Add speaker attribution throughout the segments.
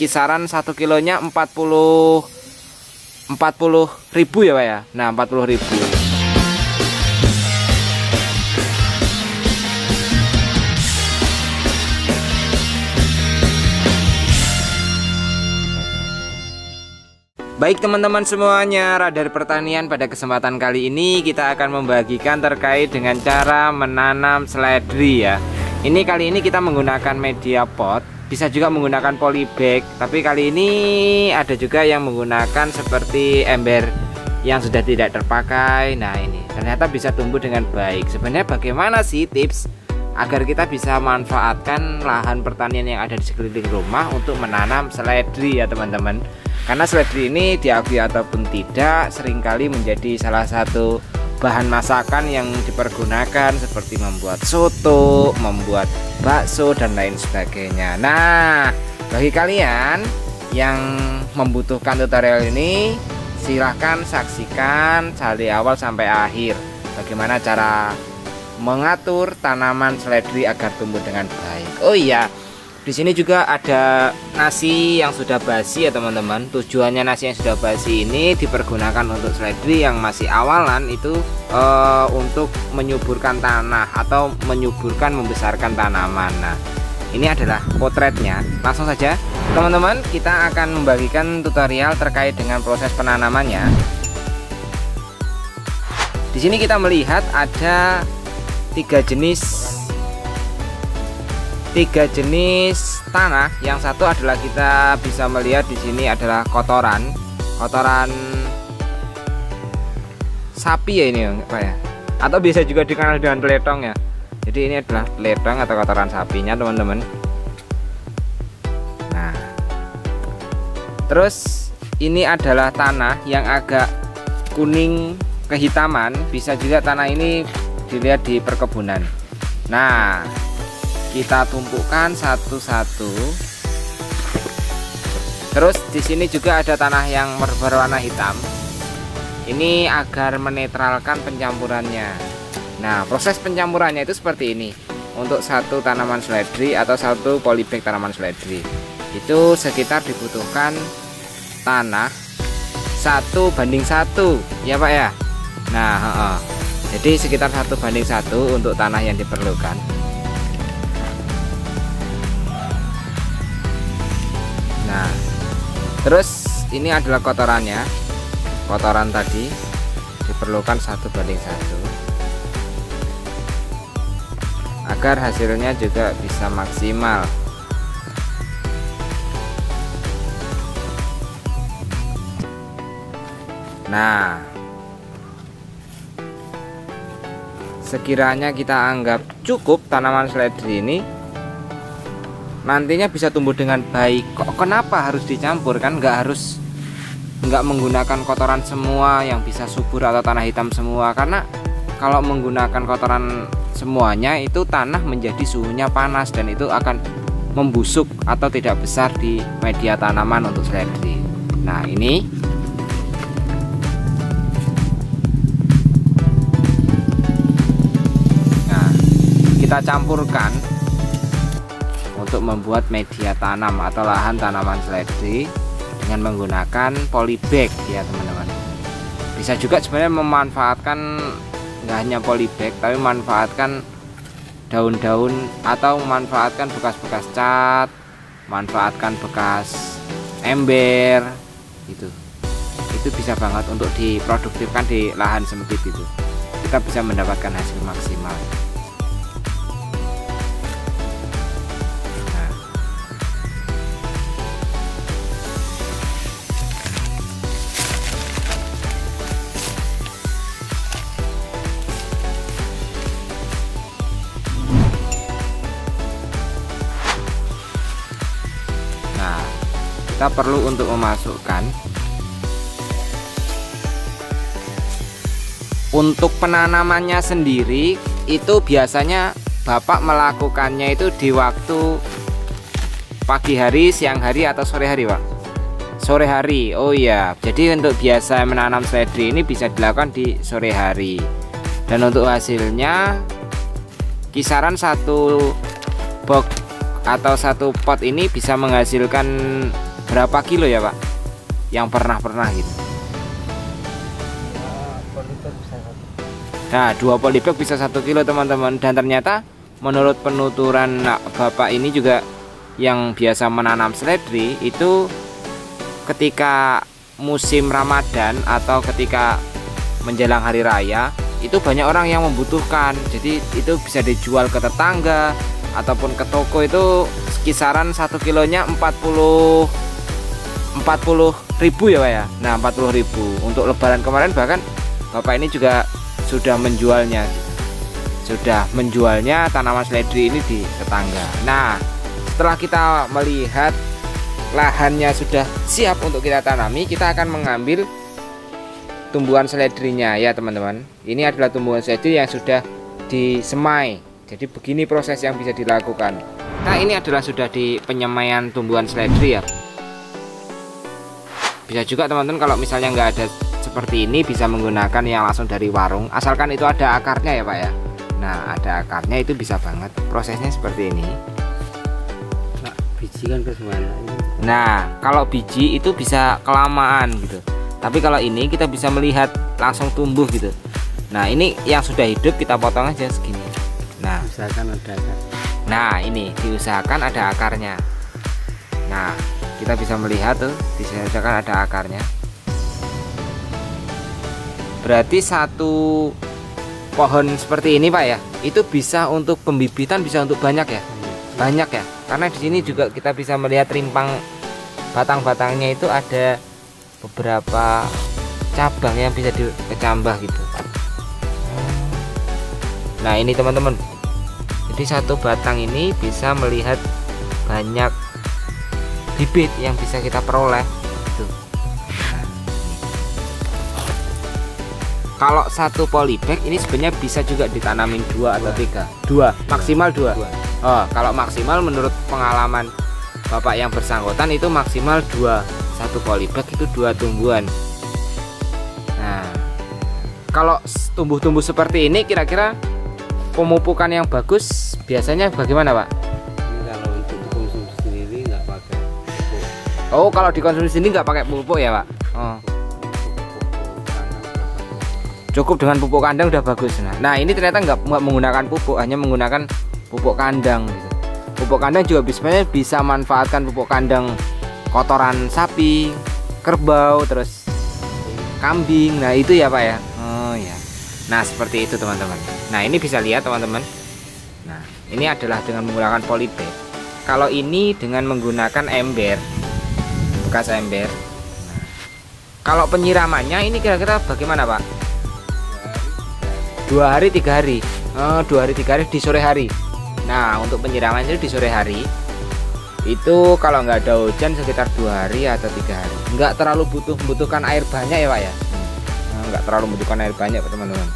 Speaker 1: kisaran 1 kilonya 40.000 ya Pak ya. Nah 40.000. Baik teman-teman semuanya, Radar Pertanian pada kesempatan kali ini kita akan membagikan terkait dengan cara menanam seledri ya. Ini kali ini kita menggunakan media pot, bisa juga menggunakan polybag, tapi kali ini ada juga yang menggunakan seperti ember yang sudah tidak terpakai. Nah ini ternyata bisa tumbuh dengan baik. Sebenarnya bagaimana sih tips agar kita bisa manfaatkan lahan pertanian yang ada di sekeliling rumah untuk menanam seledri ya teman-teman. Karena seledri ini diakui ataupun tidak seringkali menjadi salah satu bahan masakan yang dipergunakan seperti membuat soto, membuat bakso dan lain sebagainya. Nah, bagi kalian yang membutuhkan tutorial ini, silahkan saksikan dari awal sampai akhir bagaimana cara mengatur tanaman seledri agar tumbuh dengan baik. Oh iya, di sini juga ada nasi yang sudah basi ya teman-teman. Tujuannya nasi yang sudah basi ini dipergunakan untuk seledri yang masih awalan itu untuk menyuburkan tanah atau menyuburkan membesarkan tanaman. Nah, ini adalah potretnya. Langsung saja teman-teman, kita akan membagikan tutorial terkait dengan proses penanamannya. Di sini kita melihat ada tiga jenis tanah. Yang satu adalah kita bisa melihat di sini adalah kotoran sapi ya ini Pak ya, atau bisa juga dikenal dengan teletong ya. Jadi ini adalah teletong atau kotoran sapinya teman-teman. Nah, terus ini adalah tanah yang agak kuning kehitaman, bisa juga tanah ini dilihat di perkebunan. Nah, kita tumpukan satu-satu. Terus di sini juga ada tanah yang berwarna hitam. Ini agar menetralkan pencampurannya. Nah, proses pencampurannya itu seperti ini. Untuk satu tanaman seledri atau satu polybag tanaman seledri, itu sekitar dibutuhkan tanah 1:1 ya Pak ya. Nah, jadi sekitar 1:1 untuk tanah yang diperlukan. Nah, terus ini adalah kotorannya. Kotoran tadi diperlukan 1:1 agar hasilnya juga bisa maksimal. Nah, sekiranya kita anggap cukup tanaman seledri ini nantinya bisa tumbuh dengan baik. Kok kenapa harus dicampur? Kan nggak menggunakan kotoran semua yang bisa subur atau tanah hitam semua, karena kalau menggunakan kotoran semuanya itu tanah menjadi suhunya panas dan itu akan membusuk atau tidak besar di media tanaman untuk seledri. Nah, ini kita campurkan untuk membuat media tanam atau lahan tanaman seledri dengan menggunakan polybag ya teman-teman. Bisa juga sebenarnya memanfaatkan nggak hanya polybag, tapi manfaatkan daun-daun atau memanfaatkan bekas-bekas cat, manfaatkan bekas ember gitu. Itu bisa banget untuk diproduktifkan di lahan sempit itu. Kita bisa mendapatkan hasil maksimal. Kita perlu untuk memasukkan untuk penanamannya sendiri itu biasanya Bapak melakukannya itu di waktu pagi hari, siang hari atau sore hari Pak? Sore hari. Oh iya, jadi untuk biasa menanam seledri ini bisa dilakukan di sore hari. Dan untuk hasilnya kisaran satu box atau satu pot ini bisa menghasilkan berapa kilo ya Pak? Yang pernah gitu. Nah, 2 polybag bisa 1 kilo teman-teman. Dan ternyata menurut penuturan Bapak ini juga yang biasa menanam seledri itu ketika musim Ramadan atau ketika menjelang hari raya itu banyak orang yang membutuhkan. Jadi itu bisa dijual ke tetangga ataupun ke toko. Itu kisaran 1 kilonya 40.000 ya Pak ya. Nah 40.000 untuk lebaran kemarin bahkan Bapak ini juga sudah menjualnya tanaman seledri ini di tetangga. Nah setelah kita melihat lahannya sudah siap untuk kita tanami, kita akan mengambil tumbuhan seledrinya ya teman-teman. Ini adalah tumbuhan seledri yang sudah disemai. Jadi begini proses yang bisa dilakukan. Nah ini adalah sudah di penyemaian tumbuhan seledri ya. Bisa juga teman-teman kalau misalnya nggak ada seperti ini bisa menggunakan yang langsung dari warung, asalkan itu ada akarnya ya Pak ya. Nah ada akarnya itu bisa banget. Prosesnya seperti ini.
Speaker 2: Nah, biji kan kesemuanya.
Speaker 1: Nah kalau biji itu bisa kelamaan gitu, tapi kalau ini kita bisa melihat langsung tumbuh gitu. Nah ini yang sudah hidup kita potong aja segini. Nah
Speaker 2: usahakan ada akar.
Speaker 1: Nah ini diusahakan ada akarnya. Nah kita bisa melihat tuh diusahakan ada akarnya. Berarti satu pohon seperti ini Pak ya, itu bisa untuk pembibitan, bisa untuk banyak ya, banyak ya. Karena di sini juga kita bisa melihat rimpang batang-batangnya itu ada beberapa cabang yang bisa dikecambah gitu. Nah ini teman-teman, jadi satu batang ini bisa melihat banyak bibit yang bisa kita peroleh gitu. Kalau satu polybag ini sebenarnya bisa juga ditanamin 2 atau 3, 2 maksimal 2. Oh, kalau maksimal menurut pengalaman Bapak yang bersangkutan itu maksimal 2, satu polybag itu 2 tumbuhan. Nah, kalau tumbuh-tumbuh seperti ini kira-kira pemupukan yang bagus biasanya bagaimana Pak?
Speaker 2: Ini kalau untuk dikonsumsi sendiri nggak pakai pupuk.
Speaker 1: Oh, kalau dikonsumsi sendiri nggak pakai pupuk ya Pak? Oh. Cukup dengan pupuk kandang udah bagus. Nah ini ternyata nggak menggunakan pupuk, hanya menggunakan pupuk kandang gitu. Pupuk kandang juga sebenarnya bisa manfaatkan pupuk kandang kotoran sapi, kerbau, terus kambing. Nah itu ya Pak ya. Oh ya. Nah seperti itu teman-teman. Nah ini bisa lihat teman-teman. Nah ini adalah dengan menggunakan polybag. Kalau ini dengan menggunakan ember, bekas ember. Nah, kalau penyiramannya ini kira-kira bagaimana Pak? 2 hari 3 hari. 2 hari 3 hari di sore hari. Nah untuk penyiraman itu di sore hari itu kalau nggak ada hujan sekitar 2 hari atau 3 hari. Nggak terlalu membutuhkan air banyak ya Pak ya. Nggak terlalu membutuhkan air banyak teman-teman.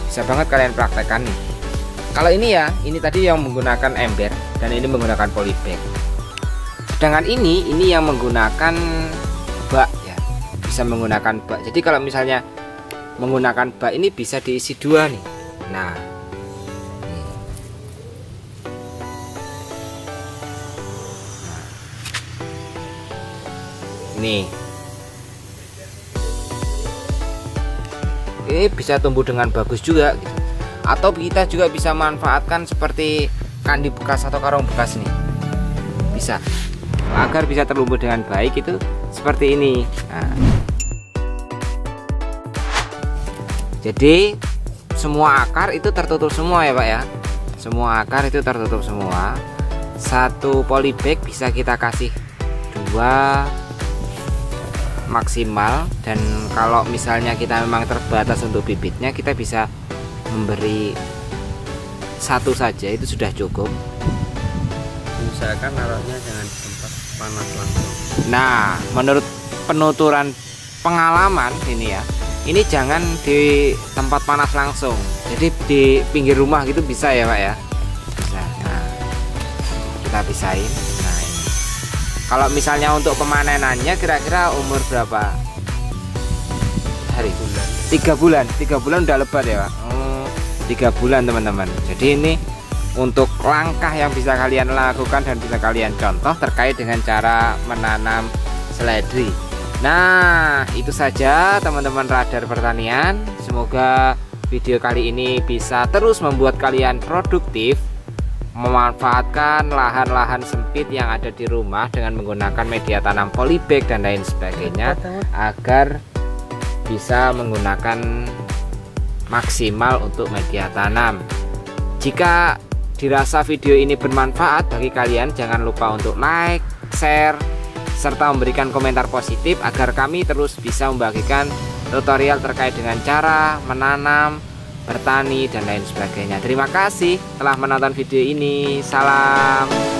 Speaker 1: Bisa banget kalian praktekkan nih. Kalau ini ya, ini tadi yang menggunakan ember dan ini menggunakan polybag. Sedangkan ini yang menggunakan bak ya. Bisa menggunakan bak. Jadi kalau misalnya menggunakan bak ini bisa diisi 2 nih. Nah ini bisa tumbuh dengan bagus juga gitu. Atau kita juga bisa manfaatkan seperti kandi bekas atau karung bekas nih, bisa agar bisa tertumbuh dengan baik itu seperti ini. Nah, jadi semua akar itu tertutup semua ya Pak ya. Semua akar itu tertutup semua. Satu polybag bisa kita kasih 2 maksimal. Dan kalau misalnya kita memang terbatas untuk bibitnya, kita bisa memberi 1 saja, itu sudah cukup.
Speaker 2: Usahakan naruhnya jangan di tempat panas langsung.
Speaker 1: Nah menurut penuturan pengalaman ini ya, ini jangan di tempat panas langsung, jadi di pinggir rumah gitu bisa ya Pak ya, bisa. Nah kita pisahin. Nah ini kalau misalnya untuk pemanenannya kira-kira umur berapa hari? 3 bulan udah lebat ya Pak. 3 bulan teman-teman. Jadi ini untuk langkah yang bisa kalian lakukan dan bisa kalian contoh terkait dengan cara menanam seledri. Nah, itu saja teman-teman Radar Pertanian. Semoga video kali ini bisa terus membuat kalian produktif, memanfaatkan lahan-lahan sempit yang ada di rumah dengan menggunakan media tanam polybag dan lain sebagainya, agar bisa menggunakan maksimal untuk media tanam. Jika dirasa video ini bermanfaat bagi kalian, jangan lupa untuk like, share, serta memberikan komentar positif agar kami terus bisa membagikan tutorial terkait dengan cara menanam, bertani, dan lain sebagainya. Terima kasih telah menonton video ini. Salam.